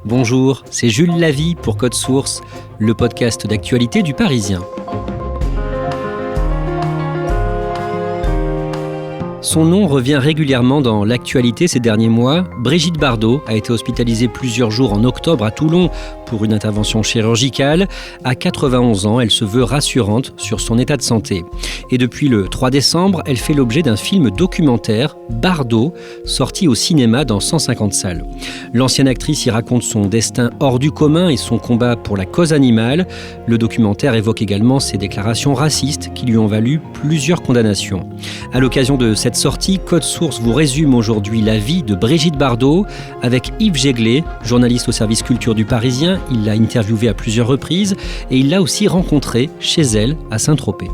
Bonjour, c'est Jules Lavie pour Code Source, le podcast d'actualité du Parisien. Son nom revient régulièrement dans l'actualité ces derniers mois. Brigitte Bardot a été hospitalisée plusieurs jours en octobre à Toulon pour une intervention chirurgicale. À 91 ans, elle se veut rassurante sur son état de santé. Et depuis le 3 décembre, elle fait l'objet d'un film documentaire, Bardot, sorti au cinéma dans 150 salles. L'ancienne actrice y raconte son destin hors du commun et son combat pour la cause animale. Le documentaire évoque également ses déclarations racistes qui lui ont valu plusieurs condamnations. À l'occasion de cette sortie, Code Source vous résume aujourd'hui la vie de Brigitte Bardot avec Yves Jéglé, journaliste au service culture du Parisien. Il l'a interviewée à plusieurs reprises et il l'a aussi rencontrée chez elle à Saint-Tropez.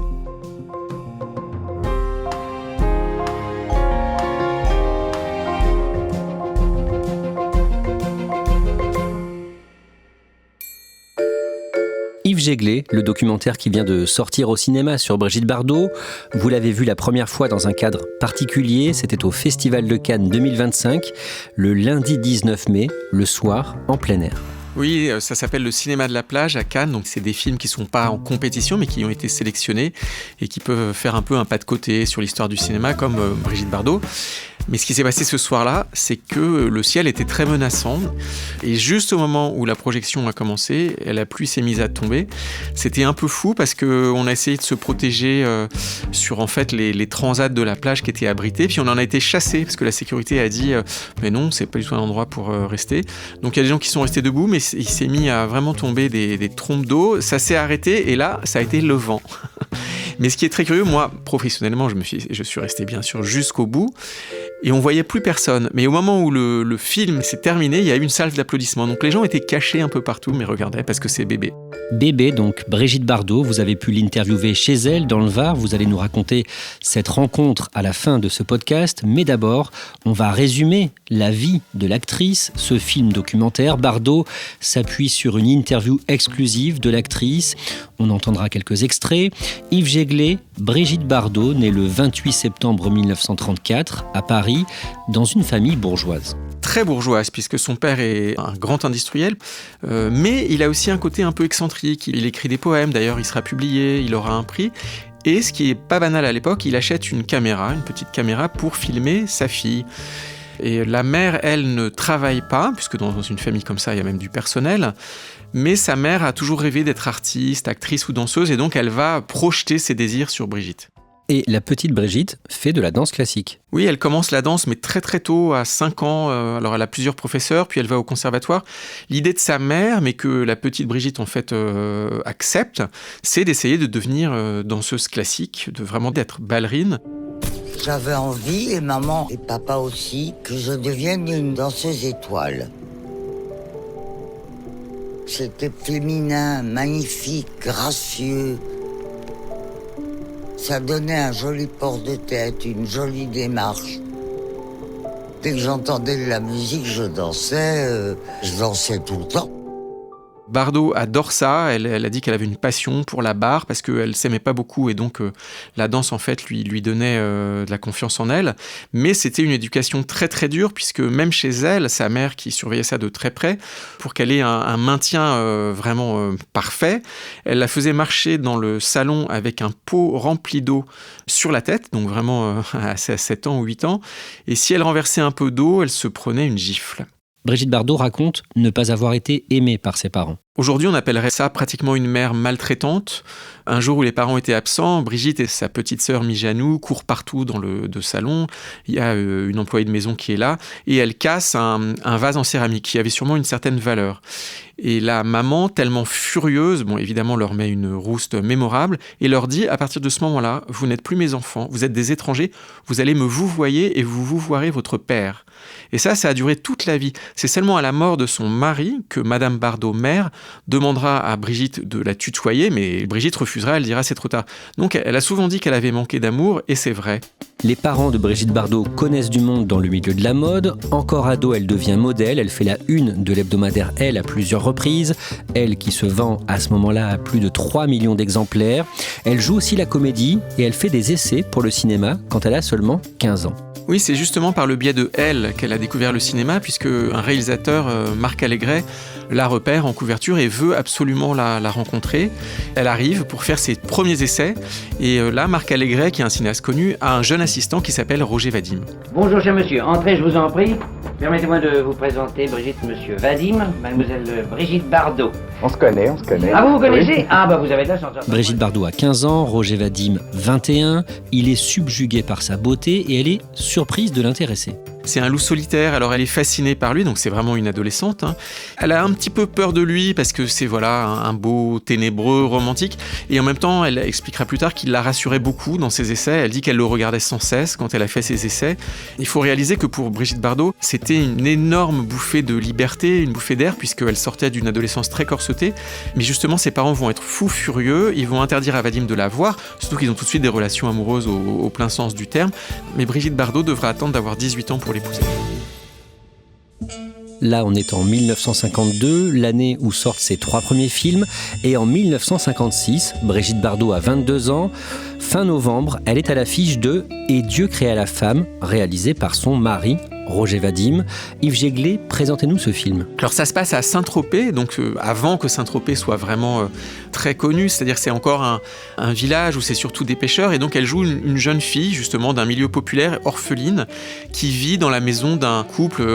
Yves Jéglé, le documentaire qui vient de sortir au cinéma sur Brigitte Bardot, vous l'avez vu la première fois dans un cadre particulier, c'était au Festival de Cannes 2025, le lundi 19 mai, le soir, en plein air. Oui, ça s'appelle le cinéma de la plage à Cannes, donc c'est des films qui ne sont pas en compétition mais qui ont été sélectionnés et qui peuvent faire un peu un pas de côté sur l'histoire du cinéma comme Brigitte Bardot. Mais ce qui s'est passé ce soir-là, c'est que le ciel était très menaçant et juste au moment où la projection a commencé, la pluie s'est mise à tomber. C'était un peu fou parce qu'on a essayé de se protéger sur en fait les transats de la plage qui étaient abrités, puis on en a été chassés parce que la sécurité a dit mais non, c'est pas du tout un endroit pour rester. Donc il y a des gens qui sont restés debout, mais il s'est mis à vraiment tomber des trompes d'eau. Ça s'est arrêté et là, ça a été le vent. Mais ce qui est très curieux, moi, professionnellement, je suis resté bien sûr jusqu'au bout et on voyait plus personne. Mais au moment où le film s'est terminé, il y a eu une salve d'applaudissements. Donc les gens étaient cachés un peu partout, mais regardaient parce que c'est bébé. Bébé, donc Brigitte Bardot, vous avez pu l'interviewer chez elle dans le Var. Vous allez nous raconter cette rencontre à la fin de ce podcast. Mais d'abord, on va résumer la vie de l'actrice. Ce film documentaire, Bardot, s'appuie sur une interview exclusive de l'actrice. On entendra quelques extraits. Yves Jéglé, Brigitte Bardot, née le 28 septembre 1934 à Paris, dans une famille bourgeoise. Très bourgeoise, puisque son père est un grand industriel, mais il a aussi un côté un peu excentrique. Il écrit des poèmes, d'ailleurs il sera publié, il aura un prix. Et ce qui n'est pas banal à l'époque, il achète une petite caméra pour filmer sa fille. Et la mère, elle, ne travaille pas, puisque dans une famille comme ça, il y a même du personnel. Mais sa mère a toujours rêvé d'être artiste, actrice ou danseuse, et donc elle va projeter ses désirs sur Brigitte. Et la petite Brigitte fait de la danse classique. Oui, elle commence la danse, mais très très tôt, à 5 ans. Alors elle a plusieurs professeurs, puis elle va au conservatoire. L'idée de sa mère, mais que la petite Brigitte en fait accepte, c'est d'essayer de devenir danseuse classique, d'être ballerine. J'avais envie, et maman et papa aussi, que je devienne une danseuse étoile. C'était féminin, magnifique, gracieux. Ça donnait un joli port de tête, une jolie démarche. Dès que j'entendais de la musique, je dansais tout le temps. Bardot adore ça, elle a dit qu'elle avait une passion pour la barre parce qu'elle s'aimait pas beaucoup et donc la danse en fait lui donnait de la confiance en elle. Mais c'était une éducation très très dure puisque même chez elle, sa mère qui surveillait ça de très près, pour qu'elle ait un maintien vraiment parfait, elle la faisait marcher dans le salon avec un pot rempli d'eau sur la tête, donc vraiment à 7 ans ou 8 ans, et si elle renversait un peu d'eau, elle se prenait une gifle. Brigitte Bardot raconte ne pas avoir été aimée par ses parents. Aujourd'hui, on appellerait ça pratiquement une mère maltraitante. Un jour où les parents étaient absents, Brigitte et sa petite sœur Mijanou courent partout dans le salon. Il y a une employée de maison qui est là et elle casse un vase en céramique qui avait sûrement une certaine valeur. Et la maman, tellement furieuse, évidemment leur met une rouste mémorable et leur dit à partir de ce moment-là, vous n'êtes plus mes enfants, vous êtes des étrangers, vous allez me vouvoyer et vous vouvoierez votre père. Et ça a duré toute la vie. C'est seulement à la mort de son mari que Madame Bardot, mère, demandera à Brigitte de la tutoyer, mais Brigitte refusera, elle dira c'est trop tard. Donc elle a souvent dit qu'elle avait manqué d'amour, et c'est vrai. Les parents de Brigitte Bardot connaissent du monde dans le milieu de la mode. Encore ado, elle devient modèle. Elle fait la une de l'hebdomadaire Elle à plusieurs reprises. Elle qui se vend à ce moment-là à plus de 3 millions d'exemplaires. Elle joue aussi la comédie et elle fait des essais pour le cinéma quand elle a seulement 15 ans. Oui, c'est justement par le biais de Elle qu'elle a découvert le cinéma, puisque un réalisateur, Marc Allégret, la repère en couverture et veut absolument la rencontrer. Elle arrive pour faire ses premiers essais, et là, Marc Allégret, qui est un cinéaste connu, a un jeune assistant qui s'appelle Roger Vadim. Bonjour, cher monsieur. Entrez, je vous en prie. Permettez-moi de vous présenter Brigitte, monsieur Vadim, mademoiselle Brigitte Bardot. On se connaît. Ah, vous connaissez ? Oui. Ah, bah vous avez de la chance. Brigitte Bardot a 15 ans, Roger Vadim 21. Il est subjugué par sa beauté et elle est surprise de l'intéresser. C'est un loup solitaire, alors elle est fascinée par lui, donc c'est vraiment une adolescente. Elle a un petit peu peur de lui parce que c'est un beau, ténébreux, romantique. Et en même temps, elle expliquera plus tard qu'il la rassurait beaucoup dans ses essais. Elle dit qu'elle le regardait sans cesse quand elle a fait ses essais. Il faut réaliser que pour Brigitte Bardot, c'était une énorme bouffée de liberté, une bouffée d'air, puisqu'elle sortait d'une adolescence très corsetée. Mais justement, ses parents vont être fous furieux, ils vont interdire à Vadim de la voir, surtout qu'ils ont tout de suite des relations amoureuses au plein sens du terme. Mais Brigitte Bardot devra attendre d'avoir 18 ans pour l'épouser. Là, on est en 1952, l'année où sortent ses 3 premiers films. Et en 1956, Brigitte Bardot a 22 ans. Fin novembre, elle est à l'affiche de « Et Dieu créa la femme », réalisé par son mari, Roger Vadim. Yves Jéglé, présentez-nous ce film. Alors ça se passe à Saint-Tropez, donc avant que Saint-Tropez soit vraiment très connu, c'est-à-dire que c'est encore un village où c'est surtout des pêcheurs, et donc elle joue une jeune fille justement d'un milieu populaire, orpheline, qui vit dans la maison d'un couple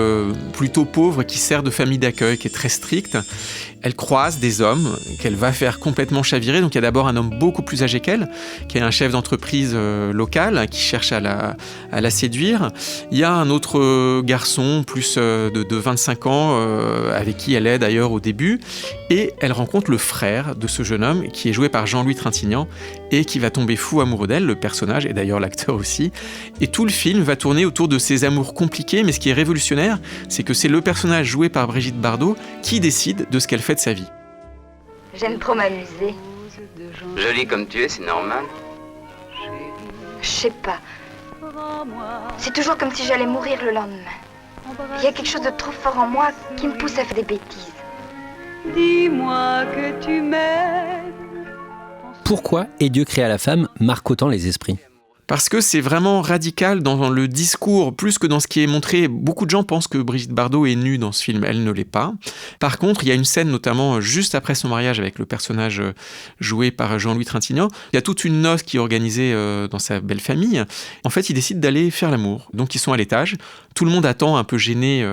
plutôt pauvre qui sert de famille d'accueil, qui est très stricte. Elle croise des hommes qu'elle va faire complètement chavirer. Donc il y a d'abord un homme beaucoup plus âgé qu'elle, qui est un chef d'entreprise local, qui cherche à la séduire. Il y a un autre garçon, plus de 25 ans, avec qui elle est d'ailleurs au début. Et elle rencontre le frère de ce jeune homme, qui est joué par Jean-Louis Trintignant, et qui va tomber fou amoureux d'elle, le personnage, et d'ailleurs l'acteur aussi. Et tout le film va tourner autour de ces amours compliqués, mais ce qui est révolutionnaire, c'est que c'est le personnage joué par Brigitte Bardot qui décide de ce qu'elle fait de sa vie. J'aime trop m'amuser. Jolie comme tu es, c'est normal. Je sais pas. C'est toujours comme si j'allais mourir le lendemain. Il y a quelque chose de trop fort en moi qui me pousse à faire des bêtises. Dis-moi que tu m'aimes. Pourquoi Et Dieu créa la femme marque autant les esprits ? Parce que c'est vraiment radical dans le discours, plus que dans ce qui est montré. Beaucoup de gens pensent que Brigitte Bardot est nue dans ce film, elle ne l'est pas. Par contre, il y a une scène notamment juste après son mariage avec le personnage joué par Jean-Louis Trintignant. Il y a toute une noce qui est organisée dans sa belle famille. En fait, ils décident d'aller faire l'amour. Donc ils sont à l'étage, tout le monde attend un peu gêné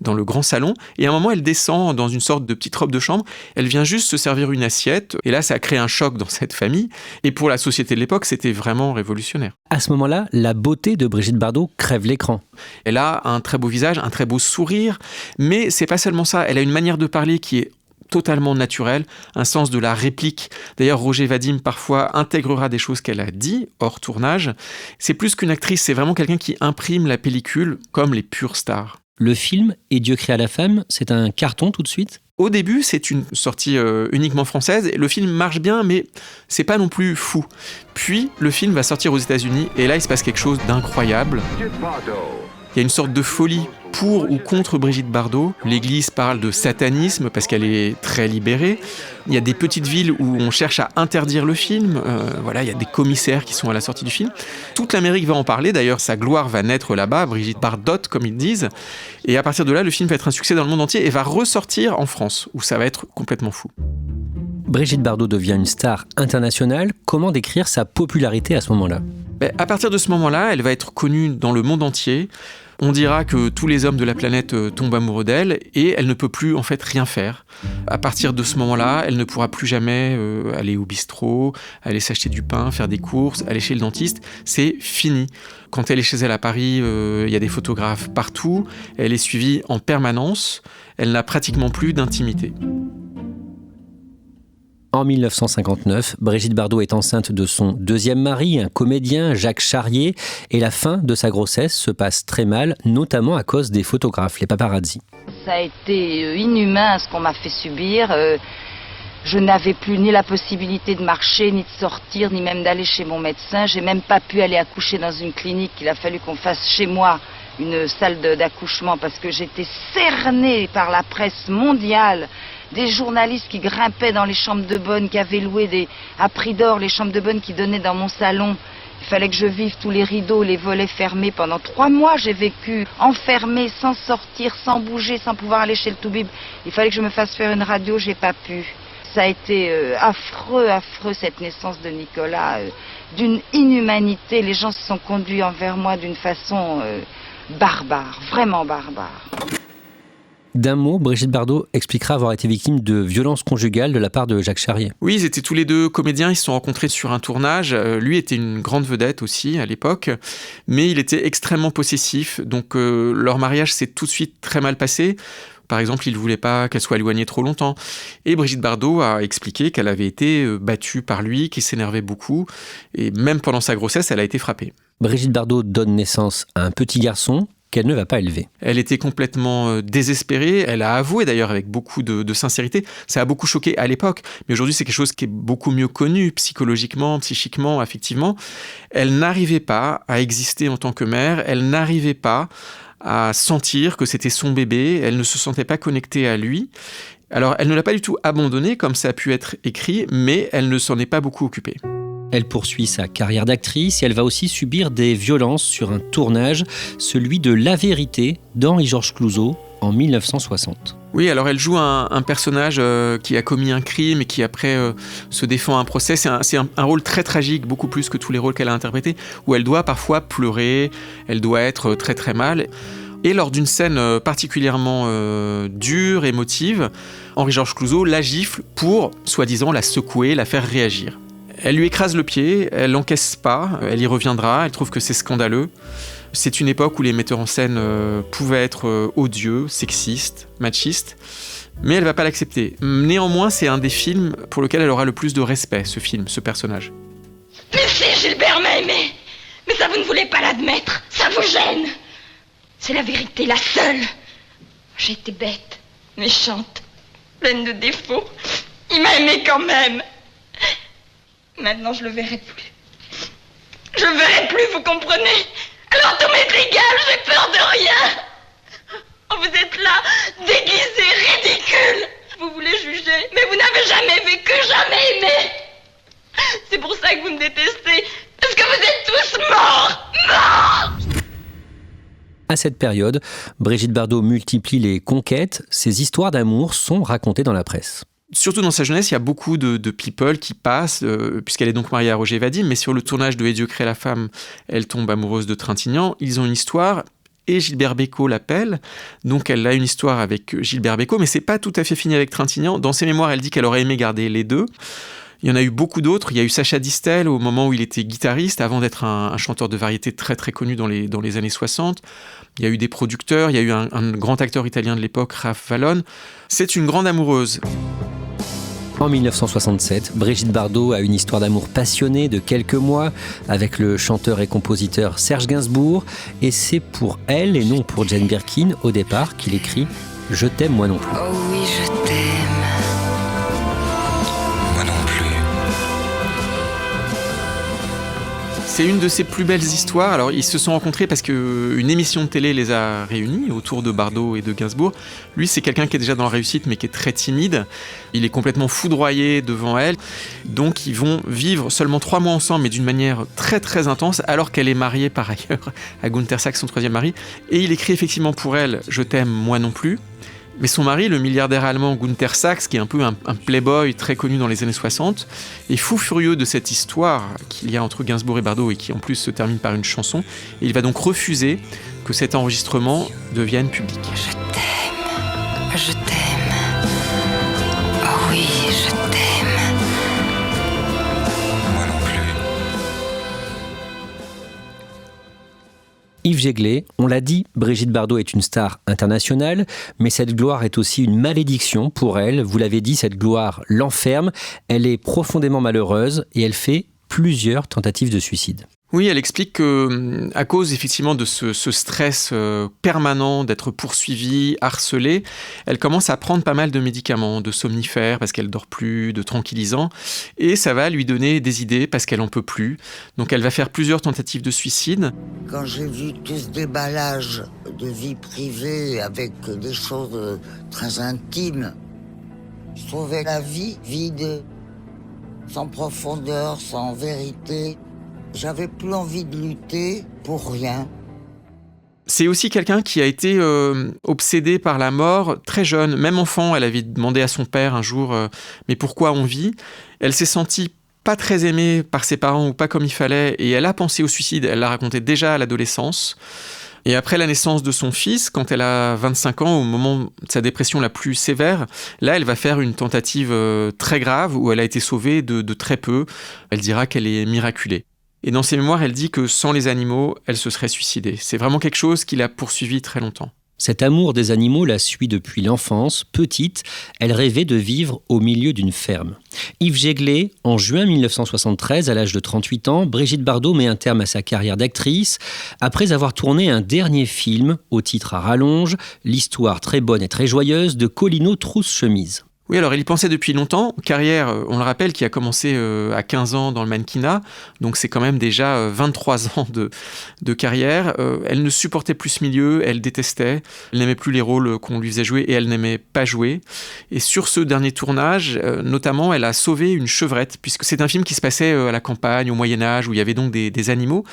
dans le grand salon. Et à un moment, elle descend dans une sorte de petite robe de chambre. Elle vient juste se servir une assiette. Et là, ça crée un choc dans cette famille. Et pour la société de l'époque, c'était vraiment révolutionnaire. À ce moment-là, la beauté de Brigitte Bardot crève l'écran. Elle a un très beau visage, un très beau sourire, mais c'est pas seulement ça. Elle a une manière de parler qui est totalement naturelle, un sens de la réplique. D'ailleurs, Roger Vadim parfois intégrera des choses qu'elle a dit hors tournage. C'est plus qu'une actrice, c'est vraiment quelqu'un qui imprime la pellicule comme les pures stars. Le film « Et Dieu créa la femme », c'est un carton tout de suite ? Au début, c'est une sortie uniquement française. Le film marche bien, mais c'est pas non plus fou. Puis, le film va sortir aux États-Unis, et là, il se passe quelque chose d'incroyable. Il y a une sorte de folie pour ou contre Brigitte Bardot. L'Église parle de satanisme parce qu'elle est très libérée. Il y a des petites villes où on cherche à interdire le film. Il y a des commissaires qui sont à la sortie du film. Toute l'Amérique va en parler. D'ailleurs, sa gloire va naître là-bas, Brigitte Bardot, comme ils disent. Et à partir de là, le film va être un succès dans le monde entier et va ressortir en France, où ça va être complètement fou. Brigitte Bardot devient une star internationale. Comment décrire sa popularité à ce moment-là ? À partir de ce moment-là, elle va être connue dans le monde entier. On dira que tous les hommes de la planète tombent amoureux d'elle et elle ne peut plus en fait rien faire. À partir de ce moment-là, elle ne pourra plus jamais aller au bistrot, aller s'acheter du pain, faire des courses, aller chez le dentiste. C'est fini. Quand elle est chez elle à Paris, il y a des photographes partout. Elle est suivie en permanence. Elle n'a pratiquement plus d'intimité. En 1959, Brigitte Bardot est enceinte de son deuxième mari, un comédien, Jacques Charrier, et la fin de sa grossesse se passe très mal, notamment à cause des photographes, les paparazzi. Ça a été inhumain ce qu'on m'a fait subir. Je n'avais plus ni la possibilité de marcher, ni de sortir, ni même d'aller chez mon médecin. J'ai même pas pu aller accoucher dans une clinique. Il a fallu qu'on fasse chez moi une salle d'accouchement parce que j'étais cernée par la presse mondiale. Des journalistes qui grimpaient dans les chambres de bonne, qui avaient loué à prix d'or les chambres de bonne qui donnaient dans mon salon. Il fallait que je vive tous les rideaux, les volets fermés. Pendant 3 mois, j'ai vécu enfermée, sans sortir, sans bouger, sans pouvoir aller chez le toubib. Il fallait que je me fasse faire une radio, j'ai pas pu. Ça a été affreux cette naissance de Nicolas, d'une inhumanité. Les gens se sont conduits envers moi d'une façon barbare, vraiment barbare. D'un mot, Brigitte Bardot expliquera avoir été victime de violences conjugales de la part de Jacques Charrier. Oui, ils étaient tous les deux comédiens, ils se sont rencontrés sur un tournage. Lui était une grande vedette aussi à l'époque, mais il était extrêmement possessif. Donc leur mariage s'est tout de suite très mal passé. Par exemple, il ne voulait pas qu'elle soit éloignée trop longtemps. Et Brigitte Bardot a expliqué qu'elle avait été battue par lui, qu'il s'énervait beaucoup. Et même pendant sa grossesse, elle a été frappée. Brigitte Bardot donne naissance à un petit garçon qu'elle ne va pas élever. Elle était complètement désespérée. Elle a avoué d'ailleurs avec beaucoup de sincérité. Ça a beaucoup choqué à l'époque. Mais aujourd'hui, c'est quelque chose qui est beaucoup mieux connu psychologiquement, psychiquement, affectivement. Elle n'arrivait pas à exister en tant que mère. Elle n'arrivait pas à sentir que c'était son bébé, elle ne se sentait pas connectée à lui. Alors, elle ne l'a pas du tout abandonné, comme ça a pu être écrit, mais elle ne s'en est pas beaucoup occupée. Elle poursuit sa carrière d'actrice et elle va aussi subir des violences sur un tournage, celui de La Vérité d'Henri-Georges Clouzot en 1960. Oui, alors elle joue un personnage qui a commis un crime et qui après se défend à un procès. C'est un rôle très tragique, beaucoup plus que tous les rôles qu'elle a interprétés, où elle doit parfois pleurer, elle doit être très très mal. Et lors d'une scène particulièrement dure, émotive, Henri-Georges Clouzot la gifle pour, soi-disant, la secouer, la faire réagir. Elle lui écrase le pied, elle l'encaisse pas, elle y reviendra, elle trouve que c'est scandaleux. C'est une époque où les metteurs en scène pouvaient être odieux, sexistes, machistes, mais elle ne va pas l'accepter. Néanmoins, c'est un des films pour lequel elle aura le plus de respect, ce film, ce personnage. Mais si, Gilbert m'a aimé. Mais ça, vous ne voulez pas l'admettre. Ça vous gêne. C'est la vérité, la seule. J'ai été bête, méchante, pleine de défauts. Il m'a aimé quand même. Maintenant, je le verrai plus. Je le verrai plus, vous comprenez? Alors tout m'est égal, j'ai peur de rien. Oh, vous êtes là, déguisé, ridicule. Vous voulez juger, mais vous n'avez jamais vécu, jamais aimé. C'est pour ça que vous me détestez, parce que vous êtes tous morts, morts. À cette période, Brigitte Bardot multiplie les conquêtes. Ses histoires d'amour sont racontées dans la presse. Surtout dans sa jeunesse, il y a beaucoup de people qui passent, puisqu'elle est donc mariée à Roger Vadim, mais sur le tournage de Et Dieu crée la femme, elle tombe amoureuse de Trintignant. Ils ont une histoire, et Gilbert Bécaud l'appelle, donc elle a une histoire avec Gilbert Bécaud, mais c'est pas tout à fait fini avec Trintignant. Dans ses mémoires, elle dit qu'elle aurait aimé garder les deux. Il y en a eu beaucoup d'autres. Il y a eu Sacha Distel au moment où il était guitariste, avant d'être un chanteur de variété très très connu dans les années 60. Il y a eu des producteurs, il y a eu un grand acteur italien de l'époque, Raph Vallone. C'est une grande amoureuse. En 1967, Brigitte Bardot a une histoire d'amour passionnée de quelques mois avec le chanteur et compositeur Serge Gainsbourg. Et c'est pour elle et non pour Jane Birkin, au départ, qu'il écrit « Je t'aime moi non plus ». Oh oui, je t'aime. Moi non plus. C'est une de ses plus belles histoires. Alors, ils se sont rencontrés parce qu'une émission de télé les a réunis autour de Bardot et de Gainsbourg. Lui, c'est quelqu'un qui est déjà dans la réussite, mais qui est très timide. Il est complètement foudroyé devant elle. Donc, ils vont vivre seulement 3 mois ensemble, mais d'une manière très, très intense, alors qu'elle est mariée par ailleurs à Gunther Sachs, son 3e mari. Et il écrit effectivement pour elle « Je t'aime, moi non plus ». Mais son mari, le milliardaire allemand Gunther Sachs, qui est un peu un playboy très connu dans les années 60, est fou furieux de cette histoire qu'il y a entre Gainsbourg et Bardot et qui en plus se termine par une chanson. Et il va donc refuser que cet enregistrement devienne public. Je t'aime, je t'aime. Oh oui, je t'aime. Moi non plus. Yves Jéglé, on l'a dit, Brigitte Bardot est une star internationale, mais cette gloire est aussi une malédiction pour elle. Vous l'avez dit, cette gloire l'enferme, elle est profondément malheureuse et elle fait plusieurs tentatives de suicide. Oui, elle explique que, à cause effectivement de ce stress permanent d'être poursuivie, harcelée, elle commence à prendre pas mal de médicaments, de somnifères parce qu'elle dort plus, de tranquillisants, et ça va lui donner des idées parce qu'elle en peut plus. Donc elle va faire plusieurs tentatives de suicide. Quand j'ai vu tout ce déballage de vie privée avec des choses très intimes, je trouvais la vie vide, sans profondeur, sans vérité. J'avais plus envie de lutter pour rien. C'est aussi quelqu'un qui a été obsédé par la mort très jeune. Même enfant, elle avait demandé à son père un jour « Mais pourquoi on vit ?» Elle s'est sentie pas très aimée par ses parents ou pas comme il fallait, et elle a pensé au suicide. Elle l'a raconté déjà à l'adolescence. Et après la naissance de son fils, quand elle a 25 ans, au moment de sa dépression la plus sévère, là, elle va faire une tentative très grave où elle a été sauvée de très peu. Elle dira qu'elle est miraculée. Et dans ses mémoires, elle dit que sans les animaux, elle se serait suicidée. C'est vraiment quelque chose qui l'a poursuivie très longtemps. Cet amour des animaux la suit depuis l'enfance. Petite, elle rêvait de vivre au milieu d'une ferme. Yves Jéglé, en juin 1973, à l'âge de 38 ans, Brigitte Bardot met un terme à sa carrière d'actrice après avoir tourné un dernier film au titre à rallonge, l'histoire très bonne et très joyeuse de Colino Trousse-Chemise. Oui, alors elle y pensait depuis longtemps. Carrière, on le rappelle, qui a commencé à 15 ans dans le mannequinat. Donc c'est quand même déjà 23 ans de carrière. Elle ne supportait plus ce milieu, elle détestait. Elle n'aimait plus les rôles qu'on lui faisait jouer et elle n'aimait pas jouer. Et sur ce dernier tournage, notamment, elle a sauvé une chevrette, puisque c'est un film qui se passait à la campagne, au Moyen-Âge, où il y avait donc des animaux.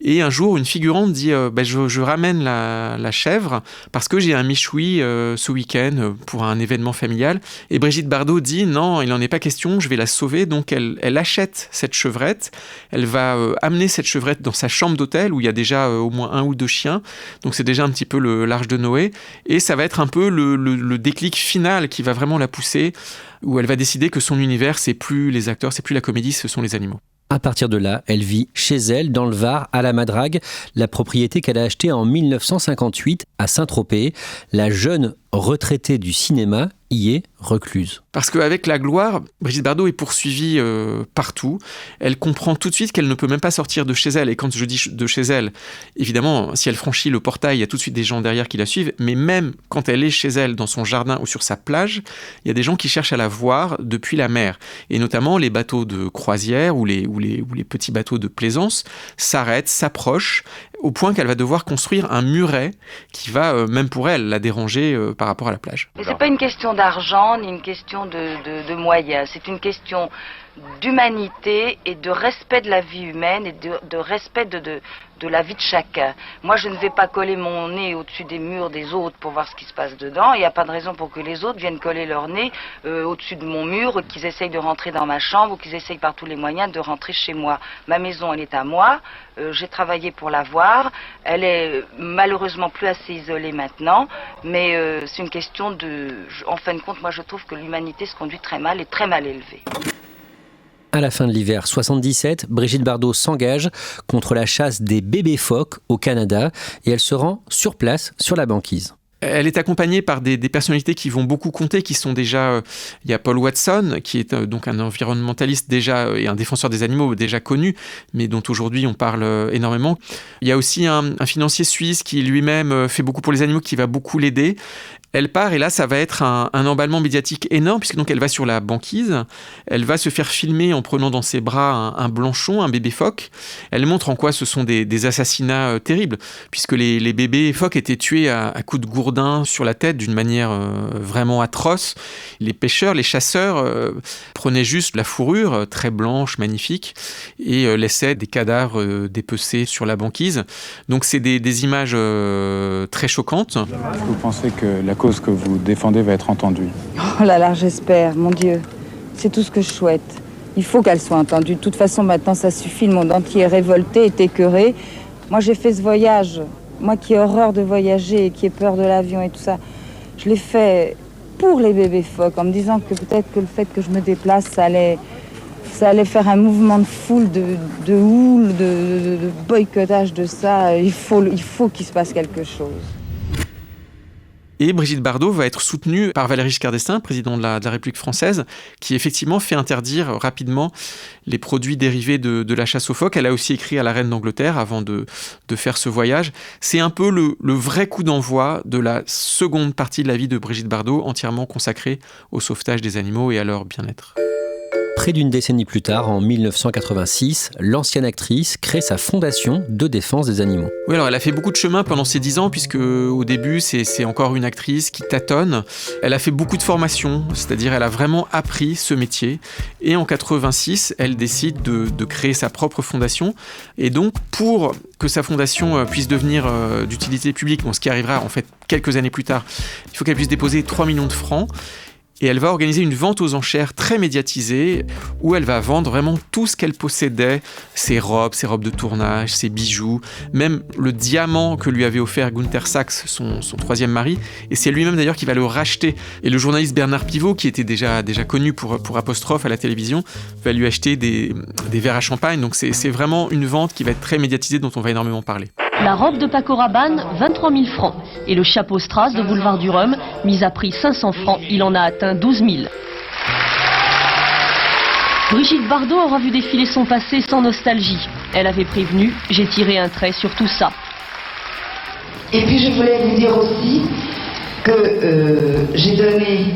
Et un jour, une figurante dit je ramène la chèvre parce que j'ai un michoui ce week-end pour un événement familial. Et Brigitte Bardot dit non, il n'en est pas question, je vais la sauver. Donc elle achète cette chevrette, elle va amener cette chevrette dans sa chambre d'hôtel où il y a déjà au moins 1 ou 2 chiens. Donc c'est déjà un petit peu l'arche de Noé. Et ça va être un peu le déclic final qui va vraiment la pousser, où elle va décider que son univers, c'est plus les acteurs, c'est plus la comédie, ce sont les animaux. À partir de là, elle vit chez elle, dans le Var, à la Madrague, la propriété qu'elle a achetée en 1958 à Saint-Tropez. La jeune retraitée du cinéma y est recluse. Parce qu'avec la gloire, Brigitte Bardot est poursuivie partout. Elle comprend tout de suite qu'elle ne peut même pas sortir de chez elle. Et quand je dis de chez elle, évidemment, si elle franchit le portail, il y a tout de suite des gens derrière qui la suivent. Mais même quand elle est chez elle, dans son jardin ou sur sa plage, il y a des gens qui cherchent à la voir depuis la mer. Et notamment les bateaux de croisière ou les petits bateaux de plaisance s'arrêtent, s'approchent, au point qu'elle va devoir construire un muret qui va, même pour elle, la déranger par rapport à la plage. Mais c'est pas une question d'argent ni une question de moyens, c'est une question d'humanité et de respect de la vie humaine et de respect de la vie de chacun. Moi, je ne vais pas coller mon nez au-dessus des murs des autres pour voir ce qui se passe dedans. Il n'y a pas de raison pour que les autres viennent coller leur nez au-dessus de mon mur, qu'ils essayent de rentrer dans ma chambre ou qu'ils essayent par tous les moyens de rentrer chez moi. Ma maison, elle est à moi. J'ai travaillé pour l'avoir. Elle est malheureusement plus assez isolée maintenant, mais c'est une question de... En fin de compte, moi, je trouve que l'humanité se conduit très mal et très mal élevée. À la fin de l'hiver 77, Brigitte Bardot s'engage contre la chasse des bébés phoques au Canada et elle se rend sur place, sur la banquise. Elle est accompagnée par des personnalités qui vont beaucoup compter, qui sont déjà... il y a Paul Watson, qui est donc un environnementaliste déjà et un défenseur des animaux déjà connu, mais dont aujourd'hui on parle énormément. Il y a aussi un financier suisse qui lui-même fait beaucoup pour les animaux, qui va beaucoup l'aider. Elle part et là, ça va être un emballement médiatique énorme puisque donc elle va sur la banquise, elle va se faire filmer en prenant dans ses bras un blanchon, un bébé phoque. Elle montre en quoi ce sont des assassinats terribles puisque les bébés phoques étaient tués à coups de gourdin sur la tête d'une manière vraiment atroce. Les pêcheurs, les chasseurs prenaient juste la fourrure très blanche, magnifique et laissaient des cadavres dépecés sur la banquise. Donc c'est des images très choquantes. Vous pensez que la cause que vous défendez va être entendue? Oh là là, j'espère, mon Dieu. C'est tout ce que je souhaite. Il faut qu'elle soit entendue. De toute façon, maintenant, ça suffit. Le monde entier est révolté, est écœuré. Moi, j'ai fait ce voyage. Moi qui ai horreur de voyager et qui ai peur de l'avion et tout ça, je l'ai fait pour les bébés phoques, en me disant que peut-être que le fait que je me déplace, ça allait faire un mouvement de foule, de houle, de boycottage de ça. Il faut qu'il se passe quelque chose. Et Brigitte Bardot va être soutenue par Valéry Giscard d'Estaing, président de la République française, qui effectivement fait interdire rapidement les produits dérivés de la chasse aux phoques. Elle a aussi écrit à la reine d'Angleterre avant de faire ce voyage. C'est un peu le vrai coup d'envoi de la seconde partie de la vie de Brigitte Bardot, entièrement consacrée au sauvetage des animaux et à leur bien-être. Près d'une décennie plus tard, en 1986, l'ancienne actrice crée sa fondation de défense des animaux. Oui, alors elle a fait beaucoup de chemin pendant ces 10 ans, puisque au début, c'est encore une actrice qui tâtonne. Elle a fait beaucoup de formations, c'est-à-dire elle a vraiment appris ce métier. Et en 86, elle décide de créer sa propre fondation. Et donc, pour que sa fondation puisse devenir d'utilité publique, ce qui arrivera en fait quelques années plus tard, il faut qu'elle puisse déposer 3 millions de francs. Et elle va organiser une vente aux enchères très médiatisée où elle va vendre vraiment tout ce qu'elle possédait, ses robes de tournage, ses bijoux, même le diamant que lui avait offert Gunther Sachs, son troisième mari. Et c'est lui-même d'ailleurs qui va le racheter. Et le journaliste Bernard Pivot, qui était déjà connu pour Apostrophe à la télévision, va lui acheter des verres à champagne. Donc c'est vraiment une vente qui va être très médiatisée, dont on va énormément parler. La robe de Paco Rabanne, 23 000 francs. Et le chapeau Strass de Boulevard du Rhum, mis à prix 500 francs, il en a atteint 12 000. Brigitte Bardot aura vu défiler son passé sans nostalgie. Elle avait prévenu, j'ai tiré un trait sur tout ça. Et puis je voulais vous dire aussi que j'ai donné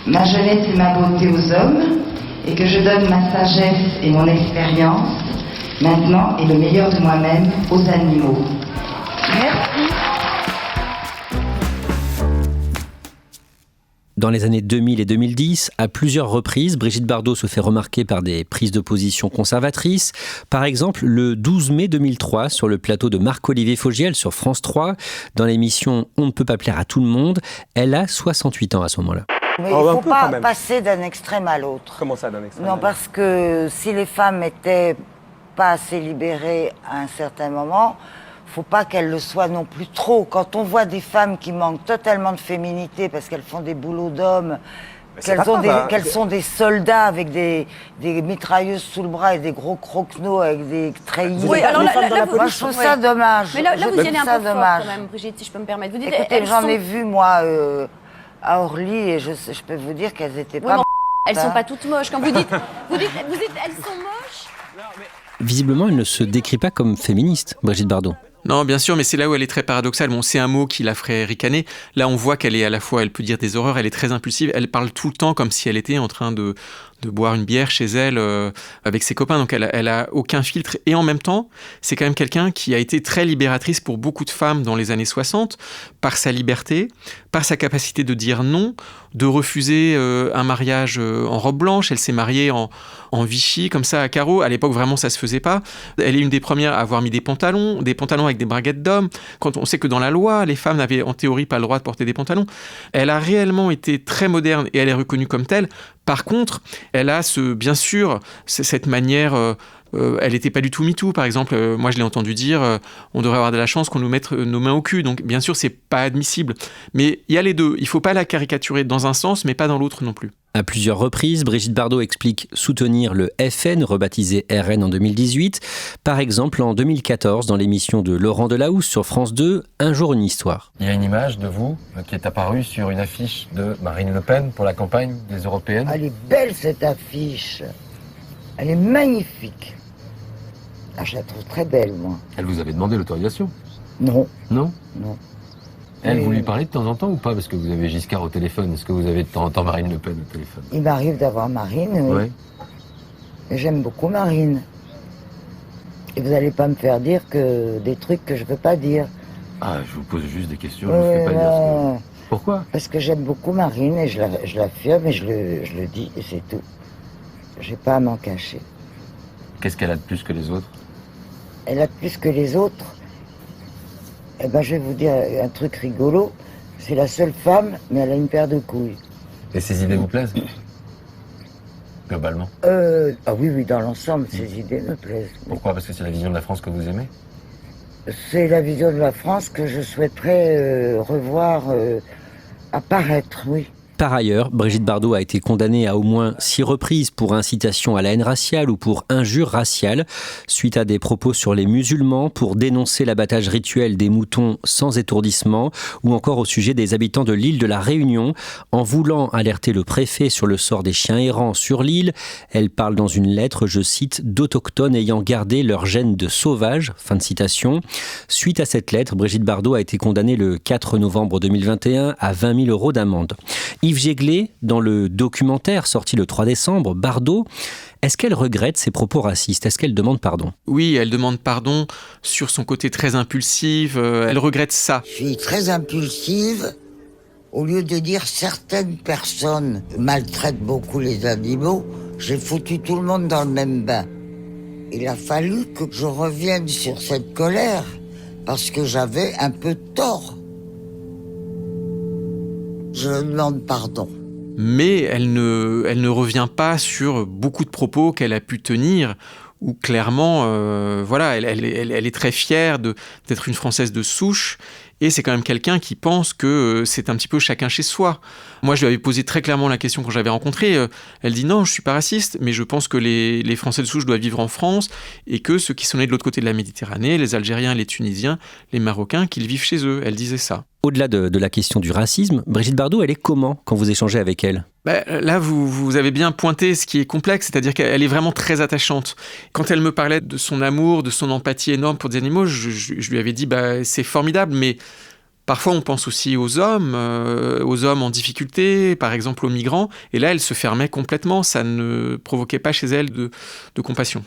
ma jeunesse et ma beauté aux hommes, et que je donne ma sagesse et mon expérience, maintenant, et le meilleur de moi-même aux animaux. Merci. Dans les années 2000 et 2010, à plusieurs reprises, Brigitte Bardot se fait remarquer par des prises de position conservatrices. Par exemple, le 12 mai 2003, sur le plateau de Marc-Olivier Fogiel sur France 3, dans l'émission « On ne peut pas plaire à tout le monde », elle a 68 ans à ce moment-là. Mais il ne faut pas passer d'un extrême à l'autre. Comment ça, d'un extrême ? Non, parce que si les femmes étaient pas assez libérées à un certain moment, faut pas qu'elles le soient non plus trop. Quand on voit des femmes qui manquent totalement de féminité parce qu'elles font des boulots d'hommes, qu'elles sont des soldats avec des mitrailleuses sous le bras et des gros croquenots avec des treillis. Oui, alors là, moi, je trouve ça dommage. Mais là vous y allez un peu fort quand même, Brigitte, si je peux me permettre. Vous dites, écoutez, j'en ai vu, moi, à Orly, et je peux vous dire qu'elles étaient pas... Elles sont pas toutes moches. Quand vous dites elles sont moches. Visiblement, elle ne se décrit pas comme féministe, Brigitte Bardot. Non, bien sûr, mais c'est là où elle est très paradoxale. Bon, c'est un mot qui la ferait ricaner. Là, on voit qu'elle est à la fois, elle peut dire des horreurs, elle est très impulsive, elle parle tout le temps comme si elle était en train de boire une bière chez elle avec ses copains. Donc, elle a aucun filtre. Et en même temps, c'est quand même quelqu'un qui a été très libératrice pour beaucoup de femmes dans les années 60, par sa liberté, par sa capacité de dire non, de refuser un mariage en robe blanche. Elle s'est mariée en Vichy, comme ça, à carreaux. À l'époque, vraiment, ça se faisait pas. Elle est une des premières à avoir mis des pantalons avec des braguettes d'hommes. Quand on sait que dans la loi, les femmes n'avaient en théorie pas le droit de porter des pantalons. Elle a réellement été très moderne et elle est reconnue comme telle. Par contre, elle a bien sûr cette manière... elle n'était pas du tout MeToo, par exemple. Moi, je l'ai entendu dire on devrait avoir de la chance qu'on nous mette nos mains au cul. Donc, bien sûr, c'est pas admissible. Mais il y a les deux. Il faut pas la caricaturer dans un sens, mais pas dans l'autre non plus. À plusieurs reprises, Brigitte Bardot explique soutenir le FN, rebaptisé RN en 2018. Par exemple, en 2014, dans l'émission de Laurent Delahousse sur France 2, Un jour une histoire. Il y a une image de vous qui est apparue sur une affiche de Marine Le Pen pour la campagne des Européennes. Elle est belle, cette affiche. Elle est magnifique. Ah, je la trouve très belle, moi. Elle vous avait demandé l'autorisation ? Non. Non ? Non. Elle, vous lui parlez de temps en temps ou pas ? Parce que vous avez Giscard au téléphone. Est-ce que vous avez de temps en temps Marine Le Pen au téléphone ? Il m'arrive d'avoir Marine, oui. Ouais. Mais j'aime beaucoup Marine. Et vous n'allez pas me faire dire des trucs que je ne veux pas dire. Ah, je vous pose juste des questions, je ne fais pas dire ce que... Pourquoi ? Parce que j'aime beaucoup Marine et je l'affirme et je le dis et c'est tout. J'ai pas à m'en cacher. Qu'est-ce qu'elle a de plus que les autres ? Elle a de plus que les autres. Eh ben, je vais vous dire un truc rigolo. C'est la seule femme, mais elle a une paire de couilles. Et ses idées vous plaisent ? Globalement ? Ah oui, dans l'ensemble, ces idées me plaisent. Pourquoi ? Parce que c'est la vision de la France que vous aimez ? C'est la vision de la France que je souhaiterais revoir apparaître, oui. Par ailleurs, Brigitte Bardot a été condamnée à au moins 6 reprises pour incitation à la haine raciale ou pour injure raciale, suite à des propos sur les musulmans, pour dénoncer l'abattage rituel des moutons sans étourdissement, ou encore au sujet des habitants de l'île de la Réunion. En voulant alerter le préfet sur le sort des chiens errants sur l'île, elle parle dans une lettre, je cite, d'autochtones ayant gardé leur gène de sauvage, fin de citation. Suite à cette lettre, Brigitte Bardot a été condamnée le 4 novembre 2021 à 20 000 € d'amende. Yves Jéglé, dans le documentaire sorti le 3 décembre, Bardot, est-ce qu'elle regrette ses propos racistes ? Est-ce qu'elle demande pardon ? Oui, elle demande pardon sur son côté très impulsif. Elle regrette ça. Je suis très impulsive. Au lieu de dire certaines personnes maltraitent beaucoup les animaux, j'ai foutu tout le monde dans le même bain. Il a fallu que je revienne sur cette colère parce que j'avais un peu tort. Je demande pardon. Mais elle ne revient pas sur beaucoup de propos qu'elle a pu tenir, où clairement, elle est très fière d'être une Française de souche, et c'est quand même quelqu'un qui pense que c'est un petit peu chacun chez soi. Moi, je lui avais posé très clairement la question quand je l'avais rencontrée. Elle dit non, je suis pas raciste, mais je pense que les Français de souche doivent vivre en France, et que ceux qui sont nés de l'autre côté de la Méditerranée, les Algériens, les Tunisiens, les Marocains, qu'ils vivent chez eux. Elle disait ça. Au-delà de la question du racisme, Brigitte Bardot, elle est comment quand vous échangez avec elle ? Là, vous avez bien pointé ce qui est complexe, c'est-à-dire qu'elle est vraiment très attachante. Quand elle me parlait de son amour, de son empathie énorme pour des animaux, je lui avais dit c'est formidable, mais parfois on pense aussi aux hommes en difficulté, par exemple aux migrants, et là elle se fermait complètement, ça ne provoquait pas chez elle de compassion.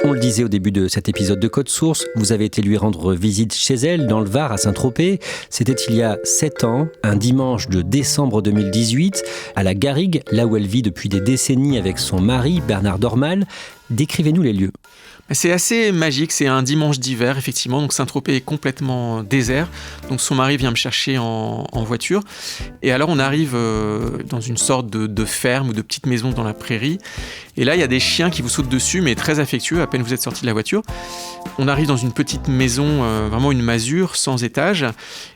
On le disait au début de cet épisode de Code Source, vous avez été lui rendre visite chez elle, dans le Var, à Saint-Tropez. C'était il y a 7 ans, un dimanche de décembre 2018, à la Garrigue, là où elle vit depuis des décennies avec son mari, Bernard Dormal. Décrivez-nous les lieux. C'est assez magique, c'est un dimanche d'hiver, effectivement, donc Saint-Tropez est complètement désert, donc son mari vient me chercher en voiture, et alors on arrive dans une sorte de ferme ou de petite maison dans la prairie, et là il y a des chiens qui vous sautent dessus, mais très affectueux, à peine vous êtes sorti de la voiture. On arrive dans une petite maison, vraiment une masure, sans étage.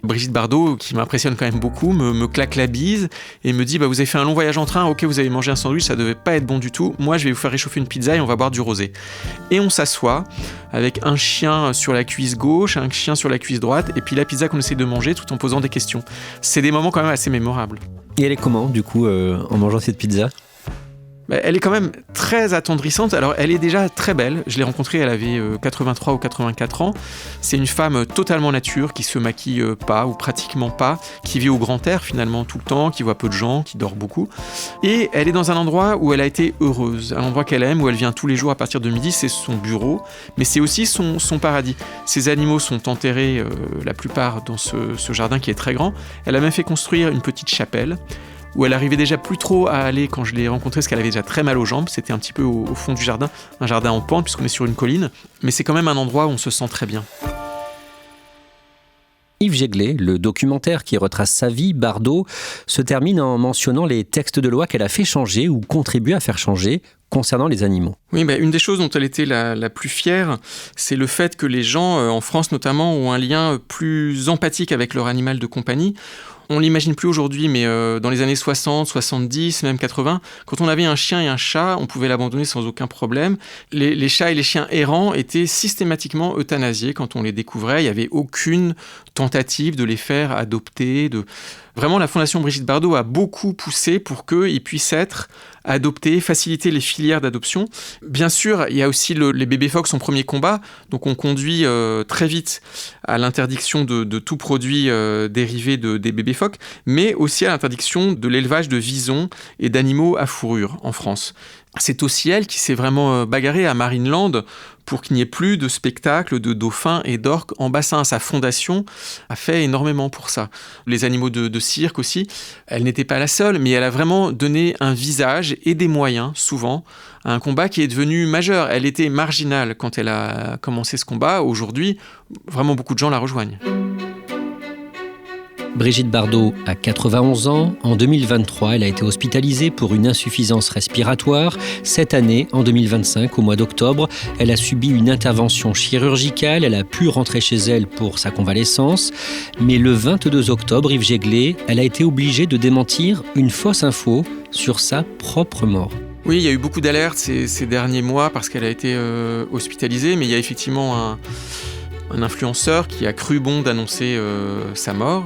Brigitte Bardot, qui m'impressionne quand même beaucoup, me claque la bise, et me dit vous avez fait un long voyage en train, ok vous avez mangé un sandwich, ça devait pas être bon du tout, moi je vais vous faire réchauffer une pizza et on va boire du rosé. Et on s'assoit avec un chien sur la cuisse gauche, un chien sur la cuisse droite, et puis la pizza qu'on essaie de manger tout en posant des questions. C'est des moments quand même assez mémorables. Et elle est comment, du coup, en mangeant cette pizza ? Elle est quand même très attendrissante. Alors, elle est déjà très belle. Je l'ai rencontrée, elle avait 83 ou 84 ans. C'est une femme totalement nature, qui se maquille pas ou pratiquement pas, qui vit au grand air finalement tout le temps, qui voit peu de gens, qui dort beaucoup. Et elle est dans un endroit où elle a été heureuse, un endroit qu'elle aime, où elle vient tous les jours à partir de midi. C'est son bureau, mais c'est aussi son paradis. Ses animaux sont enterrés, la plupart, dans ce jardin qui est très grand. Elle a même fait construire une petite chapelle, où elle arrivait déjà plus trop à aller quand je l'ai rencontrée, parce qu'elle avait déjà très mal aux jambes. C'était un petit peu au fond du jardin, un jardin en pente, puisqu'on est sur une colline. Mais c'est quand même un endroit où on se sent très bien. Yves Jéglé, le documentaire qui retrace sa vie, Bardot, se termine en mentionnant les textes de loi qu'elle a fait changer ou contribué à faire changer concernant les animaux. Oui, une des choses dont elle était la plus fière, c'est le fait que les gens, en France notamment, ont un lien plus empathique avec leur animal de compagnie. On l'imagine plus aujourd'hui, mais dans les années 60, 70, même 80, quand on avait un chien et un chat, on pouvait l'abandonner sans aucun problème. Les chats et les chiens errants étaient systématiquement euthanasiés quand on les découvrait. Il n'y avait aucune tentative de les faire adopter. Vraiment, la Fondation Brigitte Bardot a beaucoup poussé pour qu'ils puissent être adoptés, faciliter les filières d'adoption. Bien sûr, il y a aussi les bébés phoques, son premier combat. Donc on conduit très vite à l'interdiction de tout produit dérivé des bébés phoques, mais aussi à l'interdiction de l'élevage de visons et d'animaux à fourrure en France. C'est aussi elle qui s'est vraiment bagarrée à Marineland pour qu'il n'y ait plus de spectacles de dauphins et d'orques en bassin. Sa fondation a fait énormément pour ça. Les animaux de cirque aussi, elle n'était pas la seule, mais elle a vraiment donné un visage et des moyens, souvent, à un combat qui est devenu majeur. Elle était marginale quand elle a commencé ce combat. Aujourd'hui, vraiment beaucoup de gens la rejoignent. Brigitte Bardot a 91 ans. En 2023, elle a été hospitalisée pour une insuffisance respiratoire. Cette année, en 2025, au mois d'octobre, elle a subi une intervention chirurgicale. Elle a pu rentrer chez elle pour sa convalescence. Mais le 22 octobre, Yves Jéglé, elle a été obligée de démentir une fausse info sur sa propre mort. Oui, il y a eu beaucoup d'alertes ces derniers mois parce qu'elle a été hospitalisée, mais il y a effectivement un influenceur qui a cru bon d'annoncer sa mort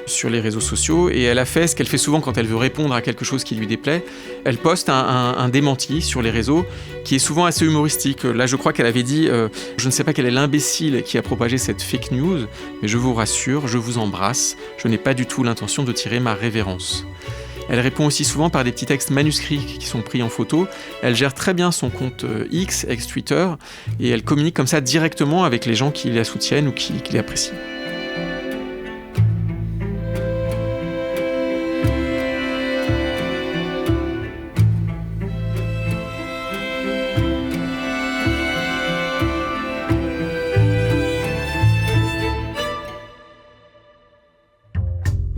sur les réseaux sociaux, et elle a fait ce qu'elle fait souvent quand elle veut répondre à quelque chose qui lui déplaît. Elle poste un démenti sur les réseaux qui est souvent assez humoristique. Là, je crois qu'elle avait dit je ne sais pas quel est l'imbécile qui a propagé cette fake news, mais je vous rassure, je vous embrasse, je n'ai pas du tout l'intention de tirer ma révérence. Elle répond aussi souvent par des petits textes manuscrits qui sont pris en photo. Elle gère très bien son compte X, ex-Twitter, et elle communique comme ça directement avec les gens qui la soutiennent ou qui l'apprécient.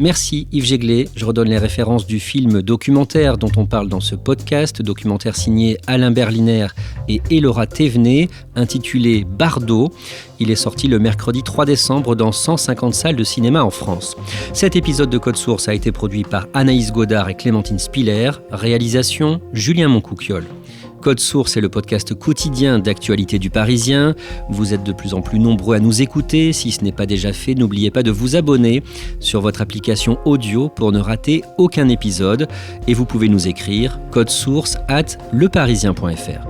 Merci Yves Jéglé. Je redonne les références du film documentaire dont on parle dans ce podcast, documentaire signé Alain Berliner et Elora Thévenet, intitulé Bardot. Il est sorti le mercredi 3 décembre dans 150 salles de cinéma en France. Cet épisode de Code Source a été produit par Anaïs Godard et Clémentine Spiller. Réalisation, Julien Moncouquiol. Code Source est le podcast quotidien d'actualité du Parisien. Vous êtes de plus en plus nombreux à nous écouter. Si ce n'est pas déjà fait, n'oubliez pas de vous abonner sur votre application audio pour ne rater aucun épisode. Et vous pouvez nous écrire codesource@leparisien.fr.